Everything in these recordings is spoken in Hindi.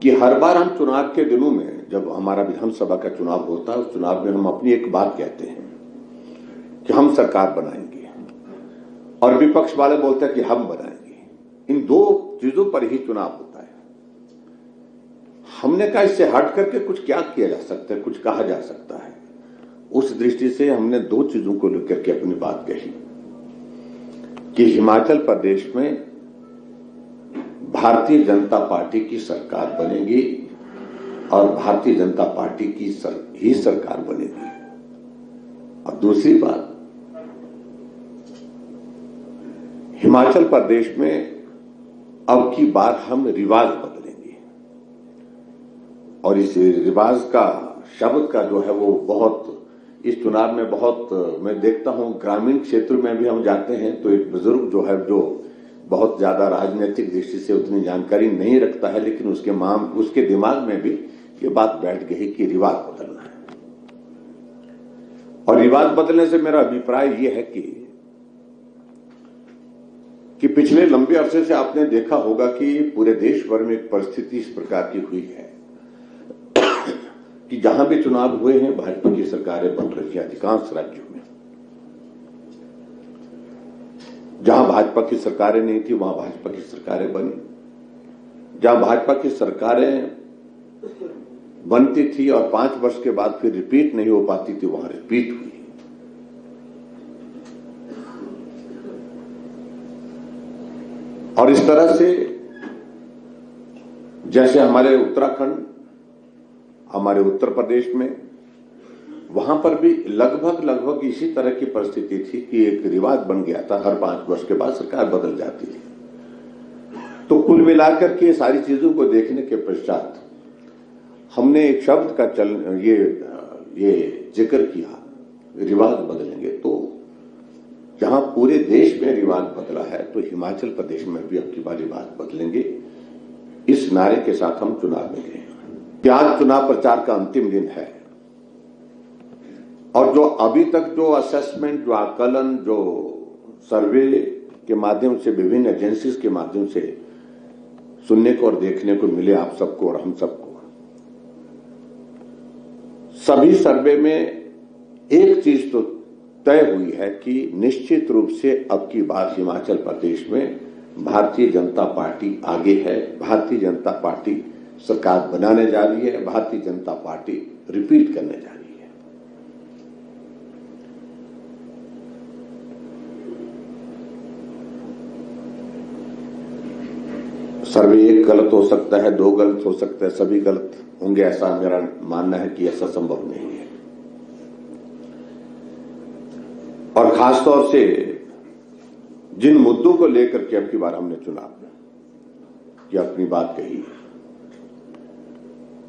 कि हर बार हम चुनाव के दिनों में, जब हमारा विधानसभा का चुनाव होता है, उस चुनाव में हम अपनी एक बात कहते हैं कि हम सरकार बनाएंगे, और विपक्ष वाले बोलते हैं कि हम बनाएंगे। इन दो चीजों पर ही चुनाव होता है। हमने कहा इससे हट करके कुछ क्या किया जा सकता है, कुछ कहा जा सकता है। उस दृष्टि से हमने दो चीजों को लेकर के अपनी बात कही कि हिमाचल प्रदेश में भारतीय जनता पार्टी की सरकार बनेगी और भारतीय जनता पार्टी की ही सरकार बनेगी। और दूसरी बात, हिमाचल प्रदेश में अब की बार हम रिवाज बदलेंगे, और इस रिवाज का शब्द का जो है वो बहुत इस चुनाव में बहुत मैं देखता हूं। ग्रामीण क्षेत्र में भी हम जाते हैं तो एक बुजुर्ग जो है, जो बहुत ज्यादा राजनीतिक दृष्टि से उतनी जानकारी नहीं रखता है, लेकिन उसके दिमाग में भी ये बात बैठ गई कि रिवाज बदलना है। और रिवाज बदलने से मेरा अभिप्राय ये है कि पिछले लंबे अरसे से आपने देखा होगा कि पूरे देश भर में एक परिस्थिति इस प्रकार की हुई है कि जहां भी चुनाव हुए हैं भाजपा की सरकारें बन रही है। अधिकांश राज्यों में जहां भाजपा की सरकारें नहीं थी वहां भाजपा की सरकारें बनी, जहां भाजपा की सरकारें बनती थी और 5 वर्ष के बाद फिर रिपीट नहीं हो पाती थी, वहां रिपीट हुई। और इस तरह से जैसे हमारे उत्तराखंड, हमारे उत्तर प्रदेश में, वहां पर भी लगभग इसी तरह की परिस्थिति थी कि एक रिवाज बन गया था, हर 5 वर्ष के बाद सरकार बदल जाती थी। तो कुल मिलाकर के सारी चीजों को देखने के पश्चात हमने एक शब्द का ये जिक्र किया, रिवाज बदलेंगे। तो जहां पूरे देश में रिवाज बदला है तो हिमाचल प्रदेश में भी अब की बार रिवाज बदलेंगे। इस नारे के साथ हम चुनाव में गए। आज चुनाव प्रचार का अंतिम दिन है, और जो अभी तक जो असेसमेंट, जो आकलन, जो सर्वे के माध्यम से, विभिन्न एजेंसीज के माध्यम से सुनने को और देखने को मिले आप सबको और हम सबको, सभी सर्वे में एक चीज तो तय हुई है कि निश्चित रूप से अब की बार हिमाचल प्रदेश में भारतीय जनता पार्टी आगे है। भारतीय जनता पार्टी सरकार बनाने जा रही है। भारतीय जनता पार्टी रिपीट करने जा रही है। सर्वे एक गलत हो सकता है, 2 गलत हो सकता है, सभी गलत होंगे, ऐसा मेरा मानना है कि ऐसा संभव नहीं है। और खासतौर से जिन मुद्दों को लेकर के अब की बार हमने चुनाव में की अपनी बात कही,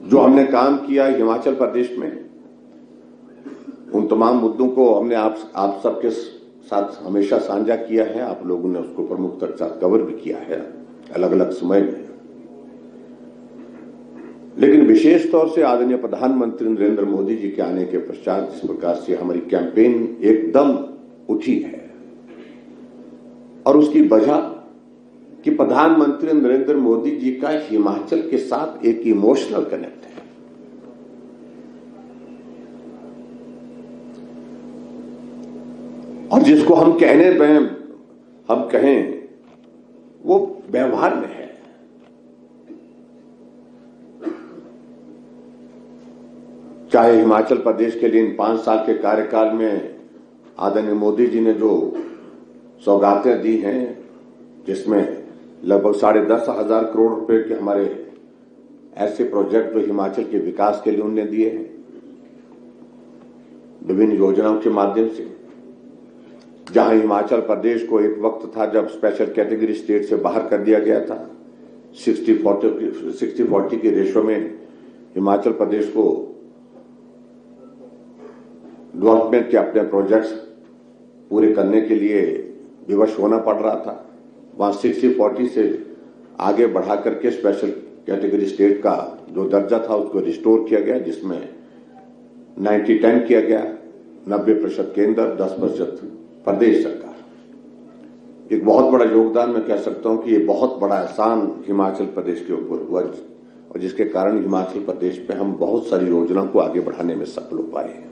जो हमने काम किया हिमाचल प्रदेश में, उन तमाम मुद्दों को हमने आप सबके साथ हमेशा साझा किया है। आप लोगों ने उसको प्रमुखता के साथ कवर भी किया है अलग अलग समय में। लेकिन विशेष तौर से आदरणीय प्रधानमंत्री नरेंद्र मोदी जी के आने के पश्चात जिस प्रकार से हमारी कैंपेन एकदम उठी है, और उसकी वजह कि प्रधानमंत्री नरेंद्र मोदी जी का हिमाचल के साथ एक इमोशनल कनेक्ट है। और जिसको हम कहें वो व्यवहार में है। चाहे हिमाचल प्रदेश के लिए इन 5 साल के कार्यकाल में आदरणीय मोदी जी ने जो सौगातें दी हैं, जिसमें लगभग 10,500 करोड़ रुपए के हमारे ऐसे प्रोजेक्ट जो हिमाचल के विकास के लिए उन्होंने दिए हैं विभिन्न योजनाओं के माध्यम से, जहां हिमाचल प्रदेश को एक वक्त था जब स्पेशल कैटेगरी स्टेट से बाहर कर दिया गया था, 60-40 की रेशो में हिमाचल प्रदेश को डेवलपमेंट के अपने प्रोजेक्ट्स पूरे करने के लिए विवश होना पड़ रहा था। वहां 60-40 से आगे बढ़ा करके स्पेशल कैटेगरी स्टेट का जो दर्जा था उसको रिस्टोर किया गया, जिसमें 90-10 किया गया, 90% केंद्र, 10% प्रदेश एक बहुत बड़ा योगदान मैं कह सकता हूं कि ये बहुत बड़ा एहसान हिमाचल प्रदेश के ऊपर हुआ, और जिसके कारण हिमाचल प्रदेश में हम बहुत सारी योजनाओं को आगे बढ़ाने में सफल हो पाए हैं।